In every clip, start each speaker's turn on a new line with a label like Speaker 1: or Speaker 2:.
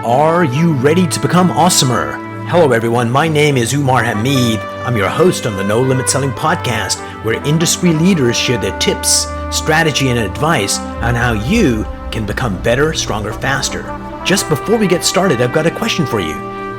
Speaker 1: Are you ready to become awesomer? Hello everyone, my name is Umar. I'm your host on the No Limit Selling podcast, where industry leaders share their tips, strategy, and advice on how you can become better, stronger, faster. Just before we get started, I've got a question for you.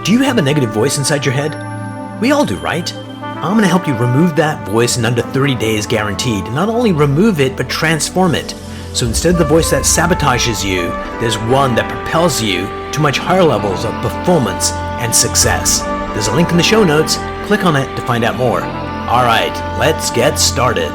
Speaker 1: Do you have a negative voice inside your head? We all do, right? I'm going to help you remove that voice in under 30 days guaranteed. Not only remove it, but transform it. So instead of the voice that sabotages you, there's one that propels you to much higher levels of performance and success. There's a link in the show notes. Click on it to find out more. All right, let's get started.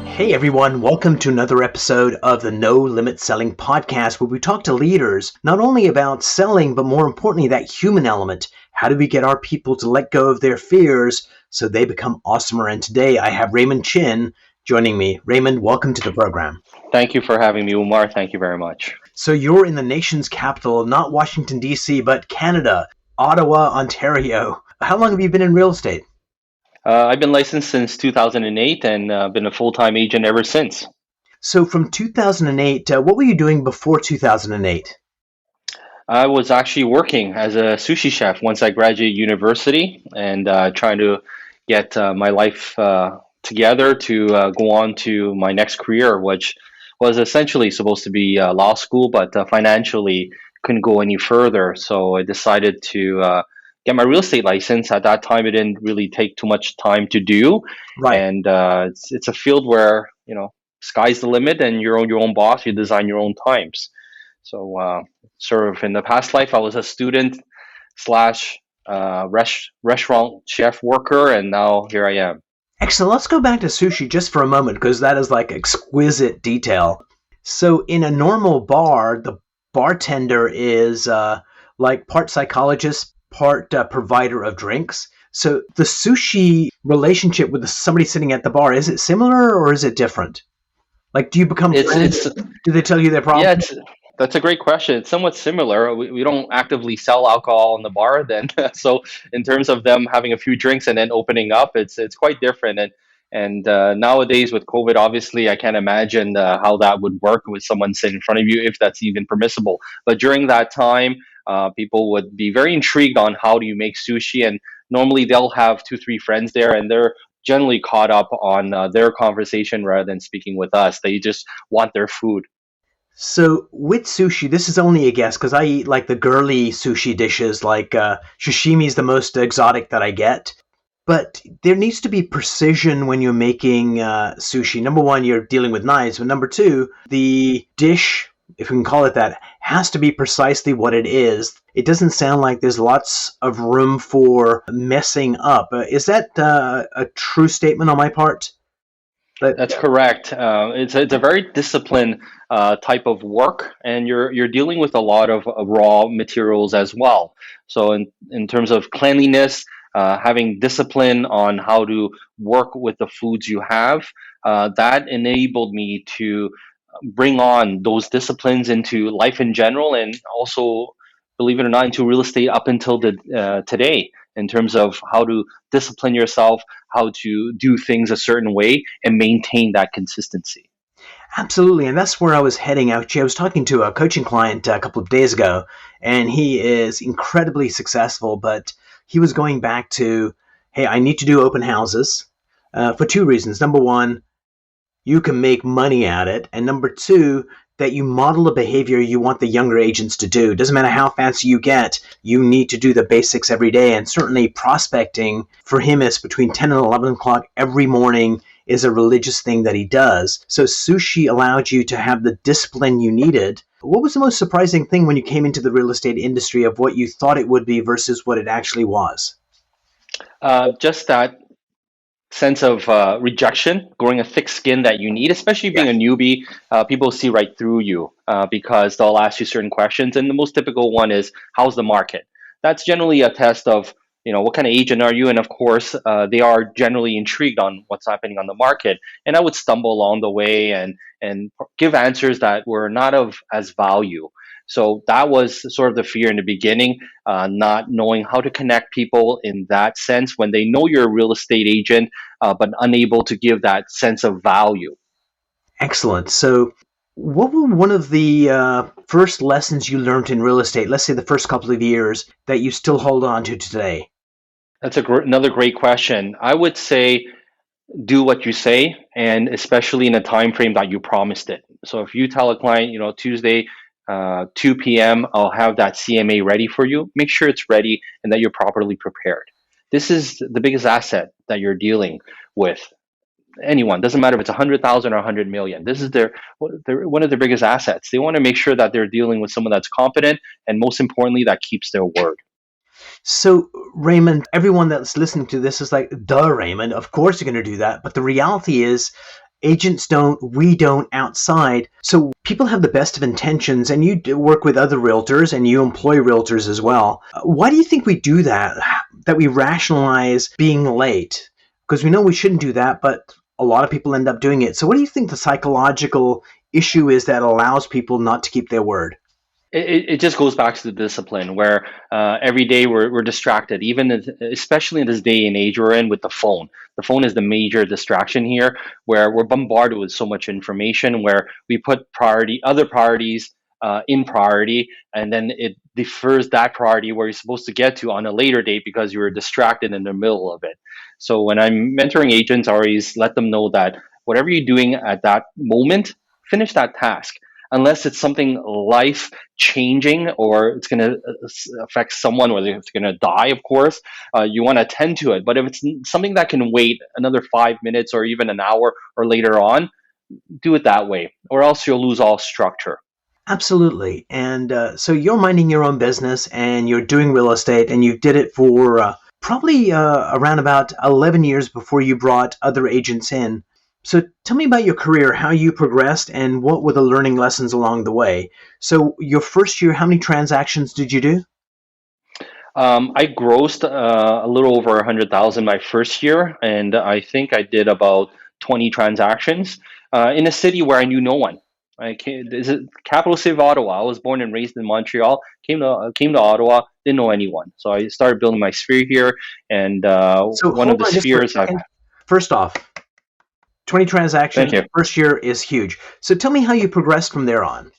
Speaker 1: Hey everyone, welcome to another episode of the No Limit Selling podcast, where we talk to leaders not only about selling, but more importantly, that human element. How do we get our people to let go of their fears so they become awesomer? And today I have Raymond Chin joining me. Raymond, welcome to the program.
Speaker 2: Thank you for having me, Umar. Thank you very much.
Speaker 1: So you're in the nation's capital, not Washington, D.C., but Canada, Ottawa, Ontario. How long have you been in real estate?
Speaker 2: I've been licensed since 2008 and been a full-time agent ever since.
Speaker 1: So from 2008, what were you doing before 2008?
Speaker 2: I was actually working as a sushi chef once I graduated university and trying to get my life together to go on to my next career, which was essentially supposed to be law school, but financially couldn't go any further. So I decided to get my real estate license. At that time, it didn't really take too much time to do.
Speaker 1: Right.
Speaker 2: And it's a field where, sky's the limit and you're your own boss. You design your own times. So sort of in the past life, I was a student slash restaurant chef worker, and now here I am.
Speaker 1: Excellent. Let's go back to sushi just for a moment, because that is like exquisite detail. So in a normal bar, the bartender is like part psychologist, part provider of drinks. So the sushi relationship with somebody sitting at the bar, is it similar or is it different? Like, do you become friends? Do they tell you their problems?
Speaker 2: Yeah, that's a great question. It's somewhat similar. We don't actively sell alcohol in the bar then. So in terms of them having a few drinks and then opening up, it's quite different. And nowadays with COVID, obviously, I can't imagine how that would work with someone sitting in front of you, if that's even permissible. But during that time, people would be very intrigued on how do you make sushi. And normally they'll have 2, 3 friends there, and they're generally caught up on their conversation rather than speaking with us. They just want their food.
Speaker 1: So with sushi, this is only a guess because I eat like the girly sushi dishes, like sashimi is the most exotic that I get. But there needs to be precision when you're making sushi. Number one, you're dealing with knives. But number two, the dish, if we can call it that, has to be precisely what it is. It doesn't sound like there's lots of room for messing up. Is that a true statement on my part?
Speaker 2: That's correct. It's a very disciplined type of work, and you're dealing with a lot of raw materials as well. So in terms of cleanliness, having discipline on how to work with the foods you have, that enabled me to bring on those disciplines into life in general, and also, believe it or not, into real estate up until today, in terms of how to discipline yourself, how to do things a certain way, and maintain that consistency.
Speaker 1: Absolutely, and that's where I was heading. Actually, I was talking to a coaching client a couple of days ago, and he is incredibly successful, but he was going back to, hey, I need to do open houses for two reasons. Number one, you can make money at it, and number two, that you model a behavior you want the younger agents to do. Doesn't matter how fancy you get, you need to do the basics every day, and certainly prospecting for him is between 10 and 11 o'clock every morning is a religious thing that he does. So sushi allowed you to have the discipline you needed. What was the most surprising thing when you came into the real estate industry of what you thought it would be versus what it actually was?
Speaker 2: Just that sense of rejection, growing a thick skin that you need, especially being a newbie. People see right through you because they'll ask you certain questions. And the most typical one is, how's the market? That's generally a test of, what kind of agent are you? And of course, they are generally intrigued on what's happening on the market. And I would stumble along the way and give answers that were not of as value. So that was sort of the fear in the beginning, not knowing how to connect people in that sense when they know you're a real estate agent, but unable to give that sense of value.
Speaker 1: Excellent. So What were one of the first lessons you learned in real estate, let's say the first couple of years, that you still hold on to today?
Speaker 2: That's another great question. I would say do what you say, and especially in a time frame that you promised it. So if you tell a client, Tuesday, 2 p.m., I'll have that CMA ready for you, make sure it's ready and that you're properly prepared. This is the biggest asset that you're dealing with. Anyone, doesn't matter if it's 100,000 or 100 million. This is one of their biggest assets. They want to make sure that they're dealing with someone that's competent and, most importantly, that keeps their word.
Speaker 1: So, Raymond, everyone that's listening to this is like, duh, Raymond, of course you're going to do that. But the reality is, agents don't, we don't outside. So, people have the best of intentions, and you do work with other realtors and you employ realtors as well. Why do you think we do that? That we rationalize being late? Because we know we shouldn't do that, but a lot of people end up doing it. So, what do you think the psychological issue is that allows people not to keep their word?
Speaker 2: It just goes back to the discipline where every day we're distracted, especially in this day and age we're in with the phone. The phone is the major distraction here, where we're bombarded with so much information, where we put other priorities in priority, and then it defers that priority where you're supposed to get to on a later date because you were distracted in the middle of it. So when I'm mentoring agents, I always let them know that whatever you're doing at that moment, finish that task unless it's something life changing or it's going to affect someone, whether it's going to die, of course, you want to attend to it. But if it's something that can wait another 5 minutes or even an hour or later on, do it that way, or else you'll lose all structure.
Speaker 1: Absolutely. And so you're minding your own business and you're doing real estate and you did it for probably around about 11 years before you brought other agents in. So tell me about your career, how you progressed, and what were the learning lessons along the way. So your first year, how many transactions did you do?
Speaker 2: I grossed a little over 100,000 my first year, and I think I did about 20 transactions in a city where I knew no one. Is it capital city of Ottawa? I was born and raised in Montreal. Came to Ottawa, didn't know anyone, so I started building my sphere here. And
Speaker 1: So
Speaker 2: one of
Speaker 1: hold
Speaker 2: the
Speaker 1: on just for a
Speaker 2: spheres I've
Speaker 1: second. First off, 20
Speaker 2: Thank
Speaker 1: transactions
Speaker 2: you.
Speaker 1: first year is huge. So tell me how you progressed from there on.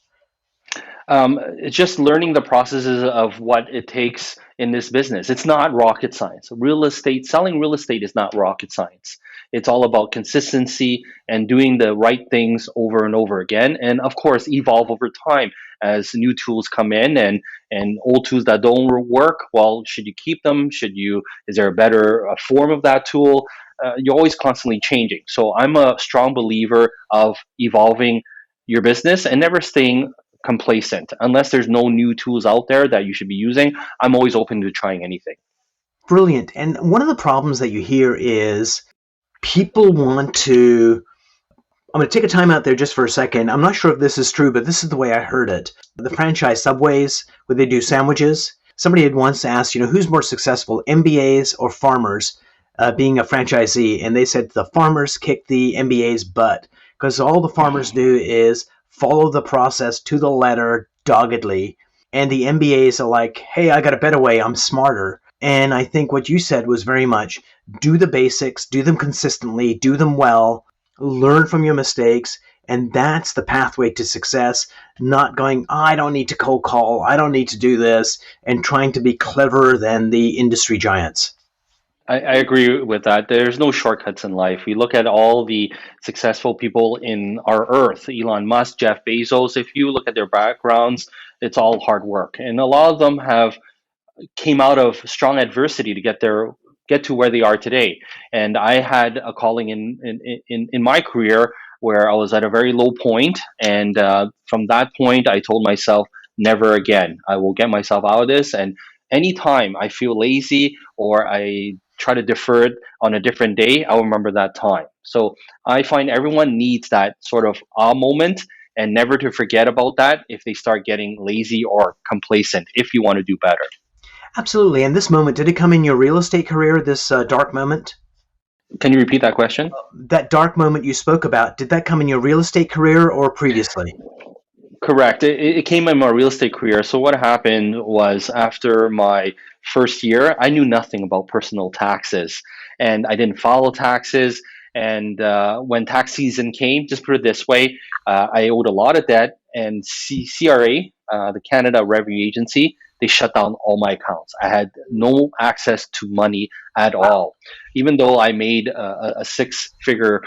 Speaker 2: It's just learning the processes of what it takes in this business. It's not rocket science. Selling real estate is not rocket science. It's all about consistency and doing the right things over and over again. And of course, evolve over time as new tools come in and old tools that don't work. Well, should you keep them? Is there a better form of that tool? You're always constantly changing. So I'm a strong believer of evolving your business and never staying complacent. Unless there's no new tools out there that you should be using, I'm always open to trying anything.
Speaker 1: Brilliant. And one of the problems that you hear is people want to. I'm going to take a time out there just for a second. I'm not sure if this is true, but this is the way I heard it. The franchise Subways, where they do sandwiches, somebody had once asked, who's more successful, MBAs or farmers being a franchisee? And they said the farmers kick the MBA's butt because all the farmers do is follow the process to the letter doggedly. And the MBAs are like, hey, I got a better way. I'm smarter. And I think what you said was very much do the basics, do them consistently, do them well, learn from your mistakes, and that's the pathway to success. Not going, I don't need to cold call, I don't need to do this, and trying to be cleverer than the industry giants.
Speaker 2: I agree with that. There's no shortcuts in life. We look at all the successful people in our earth, Elon Musk, Jeff Bezos. If you look at their backgrounds, it's all hard work. And a lot of them have came out of strong adversity to get to where they are today. And I had a calling in my career where I was at a very low point, and from that point, I told myself, never again. I will get myself out of this. And anytime I feel lazy or I try to defer it on a different day, I'll remember that time. So I find everyone needs that sort of moment and never to forget about that if they start getting lazy or complacent if you want to do better.
Speaker 1: Absolutely. And this moment, did it come in your real estate career, this dark moment?
Speaker 2: Can you repeat that question?
Speaker 1: That dark moment you spoke about, did that come in your real estate career or previously?
Speaker 2: Correct. It came in my real estate career. So what happened was after my first year, I knew nothing about personal taxes and I didn't follow taxes. And when tax season came, just put it this way, I owed a lot of debt, and CRA, the Canada Revenue Agency, they shut down all my accounts. I had no access to money at all. Even though I made a six-figure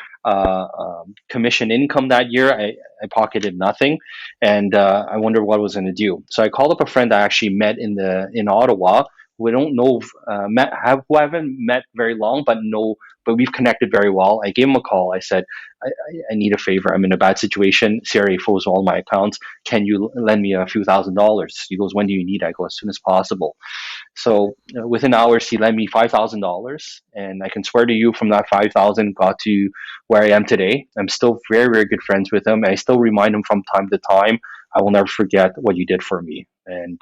Speaker 2: commission income that year, I pocketed nothing, and I wondered what I was going to do. So I called up a friend I actually met in Ottawa. We don't know, who I haven't met very long, but we've connected very well. I gave him a call. I said, I need a favor. I'm in a bad situation. CRA froze all my accounts. Can you lend me a few $1,000s? He goes, when do you need it? I go, as soon as possible. So within hours, he lent me $5,000, and I can swear to you, from that 5,000 got to where I am today. I'm still very, very good friends with him. I still remind him from time to time. I will never forget what you did for me. And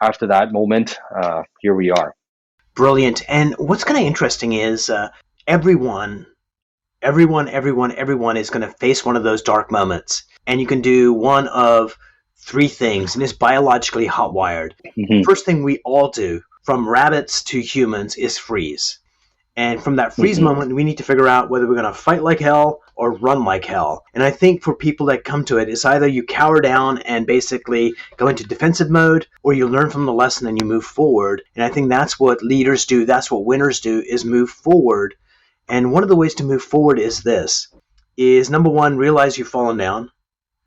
Speaker 2: after that moment, here we are.
Speaker 1: Brilliant. And what's kind of interesting is everyone, everyone is going to face one of those dark moments. And you can do one of three things, and it's biologically hotwired.
Speaker 2: Mm-hmm.
Speaker 1: First thing we all do, from rabbits to humans, is freeze. And from that freeze moment, we need to figure out whether we're going to fight like hell or run like hell. And I think for people that come to it, it's either you cower down and basically go into defensive mode, or you learn from the lesson and you move forward. And I think that's what leaders do. That's what winners do, is move forward. And one of the ways to move forward is number one, realize you've fallen down.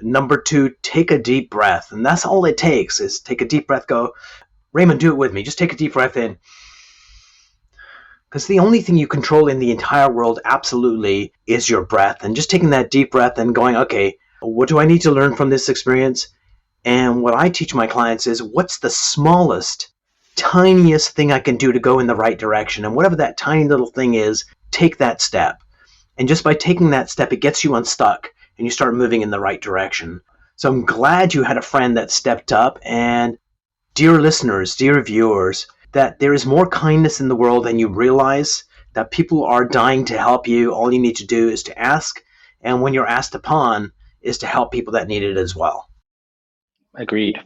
Speaker 1: Number two, take a deep breath. And that's all it takes, is take a deep breath. Go, Raymond, do it with me. Just take a deep breath in. Because the only thing you control in the entire world, absolutely, is your breath. And just taking that deep breath and going, okay, what do I need to learn from this experience? And what I teach my clients is, what's the smallest, tiniest thing I can do to go in the right direction? And whatever that tiny little thing is, take that step. And just by taking that step, it gets you unstuck and you start moving in the right direction. So I'm glad you had a friend that stepped up. And dear listeners, dear viewers, that there is more kindness in the world than you realize, that people are dying to help you. All you need to do is to ask, and when you're asked upon, is to help people that need it as well.
Speaker 2: Agreed.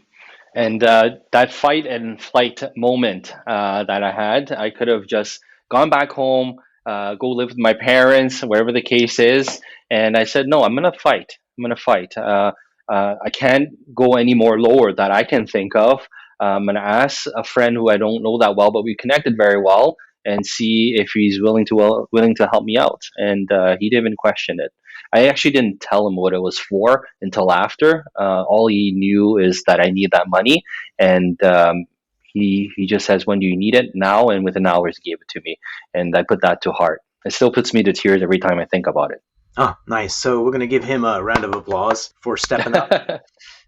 Speaker 2: And that fight and flight moment that I had, I could have just gone back home, go live with my parents, wherever the case is. And I said, no, I'm going to fight. I'm going to fight. I can't go any more lower that I can think of. I'm going to ask a friend who I don't know that well, but we connected very well, and see if he's willing to help me out. And he didn't even question it. I actually didn't tell him what it was for until after. All he knew is that I need that money, and he just says, "When do you need it?" Now, and within hours, he gave it to me, and I put that to heart. It still puts me to tears every time I think about it.
Speaker 1: Oh, nice. So we're going to give him a round of applause for stepping up.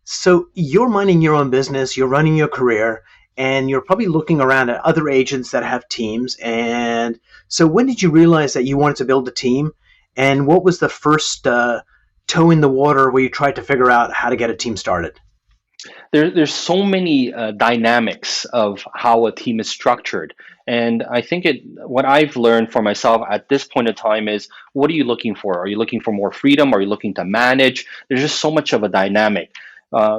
Speaker 1: So you're minding your own business, you're running your career, and you're probably looking around at other agents that have teams. And so when did you realize that you wanted to build a team? And what was the first toe in the water where you tried to figure out how to get a team started?
Speaker 2: There's so many dynamics of how a team is structured. And I think what I've learned for myself at this point in time is, what are you looking for? Are you looking for more freedom? Are you looking to manage? There's just so much of a dynamic.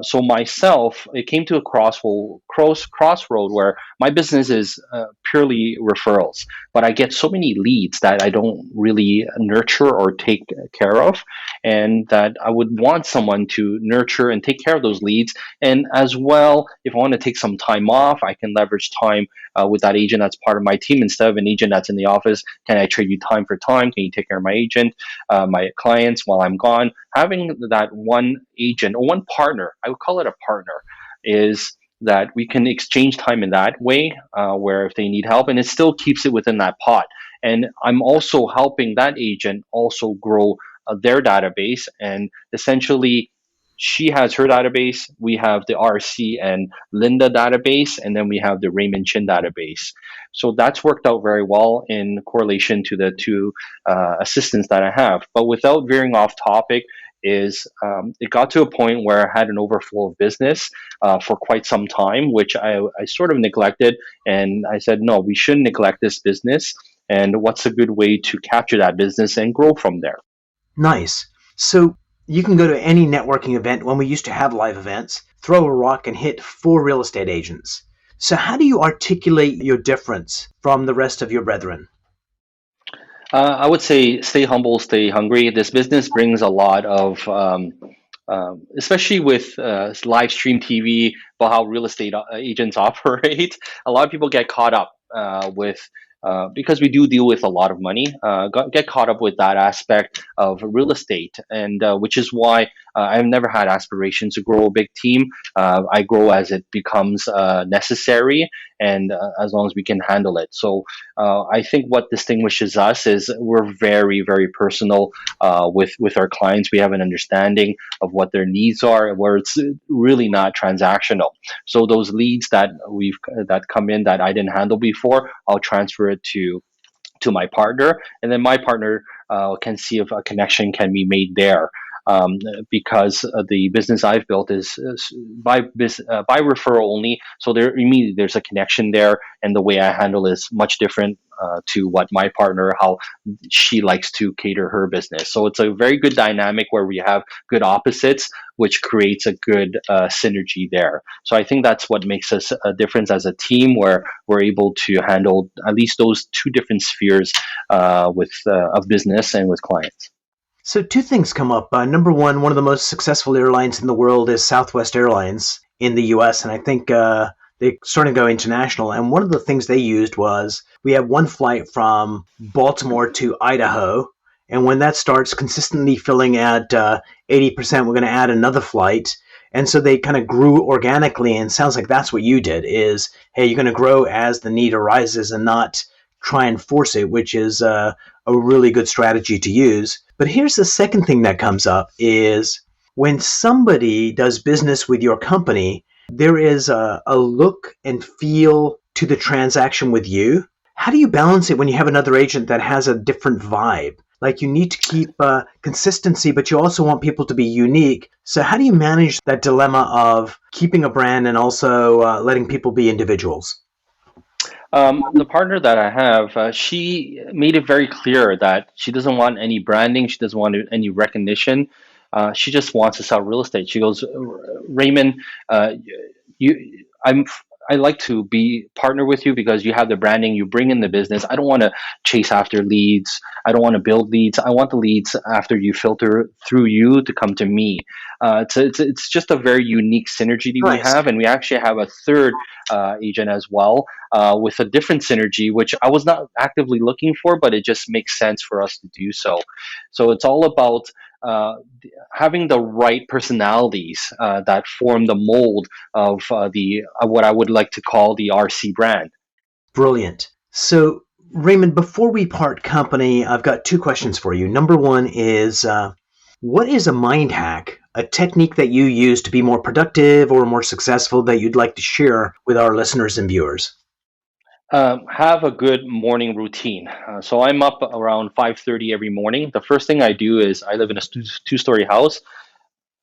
Speaker 2: So myself, it came to a crossroad where my business is purely referrals, but I get so many leads that I don't really nurture or take care of, and that I would want someone to nurture and take care of those leads. And as well, if I want to take some time off, I can leverage time with that agent that's part of my team, instead of an agent that's in the office. Can I trade you time for time? Can you take care of my agent, my clients while I'm gone? Having that one agent or one partner, I would call it a partner, is that we can exchange time in that way, where if they need help, and it still keeps it within that pot. And I'm also helping that agent also grow their database, and essentially she has her database, we have the RC and Linda database, and then we have the Raymond Chin database. So that's worked out very well in correlation to the two assistants that I have. But without veering off topic, it got to a point where I had an overflow of business for quite some time, which I sort of neglected. And I said, no, we shouldn't neglect this business. And what's a good way to capture that business and grow from there?
Speaker 1: Nice. So you can go to any networking event when we used to have live events, throw a rock and hit 4 real estate agents. So how do you articulate your difference from the rest of your brethren?
Speaker 2: I would say stay humble, stay hungry. This business brings a lot of, especially with live stream TV, about how real estate agents operate. A lot of people get caught up with. Because we do deal with a lot of money, get caught up with that aspect of real estate, and which is why I've never had aspirations to grow a big team. I grow as it becomes necessary, and as long as we can handle it. So I think what distinguishes us is we're very, very personal with our clients. We have an understanding of what their needs are, where it's really not transactional. So those leads that come in that I didn't handle before, I'll transfer it to my partner, and then my partner can see if a connection can be made there. Because the business I've built is by referral only, so there immediately there's a connection there, and the way I handle is much different to what my partner how she likes to cater her business. So it's a very good dynamic where we have good opposites, which creates a good synergy there. So I think that's what makes us a difference as a team, where we're able to handle at least those two different spheres with of business and with clients.
Speaker 1: So two things come up. Number one of the most successful airlines in the world is Southwest Airlines in the U.S., and I think they're starting to go international. And one of the things they used was we have one flight from Baltimore to Idaho, and when that starts consistently filling at 80%, we're going to add another flight. And so they kind of grew organically, and it sounds like that's what you did is, hey, you're going to grow as the need arises and not try and force it, which is a really good strategy to use. But here's the second thing that comes up is when somebody does business with your company, there is a look and feel to the transaction with you. How do you balance it when you have another agent that has a different vibe? Like you need to keep consistency, but you also want people to be unique. So how do you manage that dilemma of keeping a brand and also letting people be individuals?
Speaker 2: The partner that I have, she made it very clear that she doesn't want any branding, she doesn't want any recognition. She just wants to sell real estate. She goes, Raymond, you, I like to be partner with you because you have the branding, you bring in the business. I don't want to chase after leads. I don't want to build leads. I want the leads after you filter through you to come to me. It's just a very unique synergy that we
Speaker 1: Nice.
Speaker 2: have, and we actually have a third agent as well with a different synergy, which I was not actively looking for, but it just makes sense for us to do so. So it's all about uh, having the right personalities that form the mold of the what I would like to call the RC brand.
Speaker 1: Brilliant. So, Raymond, before we part company, I've got two questions for you. Number one is what is a mind hack, a technique that you use to be more productive or more successful that you'd like to share with our listeners and viewers?
Speaker 2: Have a good morning routine. So I'm up around 5:30 every morning. The first thing I do is I live in a two-story house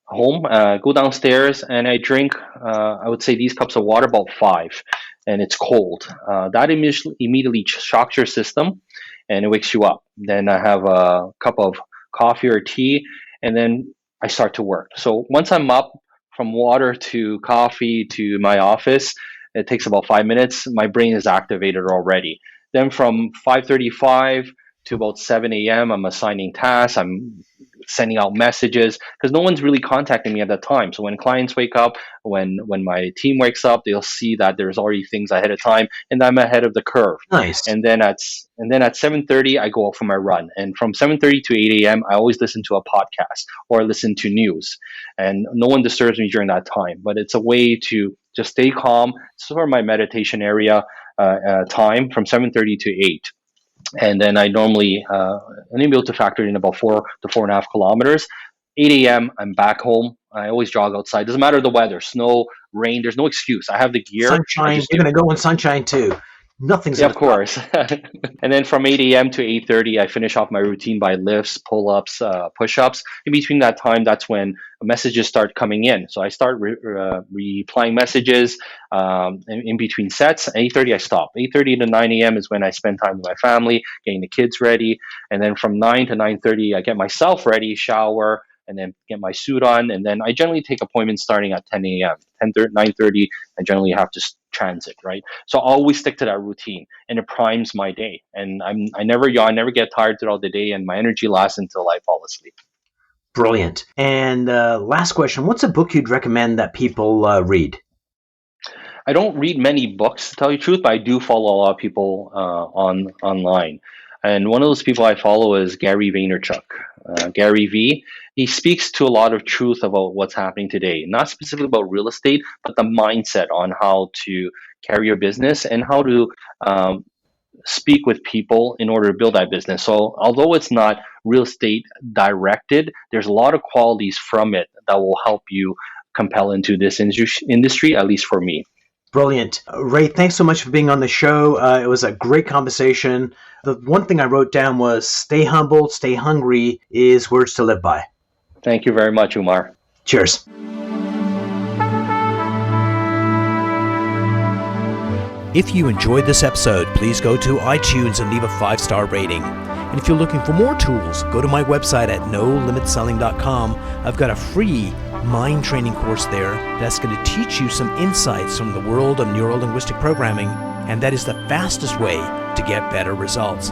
Speaker 2: home. Go downstairs and I drink. I would say these cups of water, about five, and it's cold. That immediately shocks your system, and it wakes you up. Then I have a cup of coffee or tea, and then I start to work. So once I'm up, from water to coffee to my office, it takes about 5 minutes. My brain is activated already. Then from 5:35 to about 7 a.m., I'm assigning tasks. I'm sending out messages because no one's really contacting me at that time. So when clients wake up, when my team wakes up, they'll see that there's already things ahead of time, and I'm ahead of the curve.
Speaker 1: Nice.
Speaker 2: And then at 7:30, I go out for my run, and from 7:30 to 8 a.m., I always listen to a podcast or listen to news, and no one disturbs me during that time. But it's a way to just stay calm. It's sort of my meditation area time from 7:30 to 8, and then I normally I'm able to factor in about 4 to 4.5 kilometers. 8 a.m. I'm back home. I always jog outside. Doesn't matter the weather, snow, rain. There's no excuse. I have the gear. I
Speaker 1: Sunshine.
Speaker 2: just
Speaker 1: You're
Speaker 2: do
Speaker 1: going
Speaker 2: it.
Speaker 1: to go in sunshine too. Nothing's
Speaker 2: Yeah,
Speaker 1: going
Speaker 2: of
Speaker 1: to stop
Speaker 2: course. And then from 8 a.m. to 8:30, I finish off my routine by lifts, pull-ups, push-ups. In between that time, that's when messages start coming in. So I start replying messages in between sets. 8:30, I stop. 8:30 to 9 a.m. is when I spend time with my family, getting the kids ready. And then from 9 to 9:30, I get myself ready, shower, and then get my suit on. And then I generally take appointments starting at 10 a.m. 9:30, I generally have to transit, right? So I always stick to that routine, and it primes my day. And I never yawn, I never get tired throughout the day, and my energy lasts until I fall asleep.
Speaker 1: Brilliant. And last question, what's a book you'd recommend that people read?
Speaker 2: I don't read many books, to tell you the truth, but I do follow a lot of people online. And one of those people I follow is Gary Vaynerchuk. Gary V. He speaks to a lot of truth about what's happening today, not specifically about real estate, but the mindset on how to carry your business and how to speak with people in order to build that business. So, although it's not real estate directed, there's a lot of qualities from it that will help you compel into this industry, at least for me.
Speaker 1: Brilliant. Ray, thanks so much for being on the show. It was a great conversation. The one thing I wrote down was stay humble, stay hungry is words to live by.
Speaker 2: Thank you very much, Umar.
Speaker 1: Cheers. If you enjoyed this episode, please go to iTunes and leave a 5-star rating. And if you're looking for more tools, go to my website at nolimitselling.com. I've got a free mind training course there that's going to teach you some insights from the world of neuro-linguistic programming, and that is the fastest way to get better results.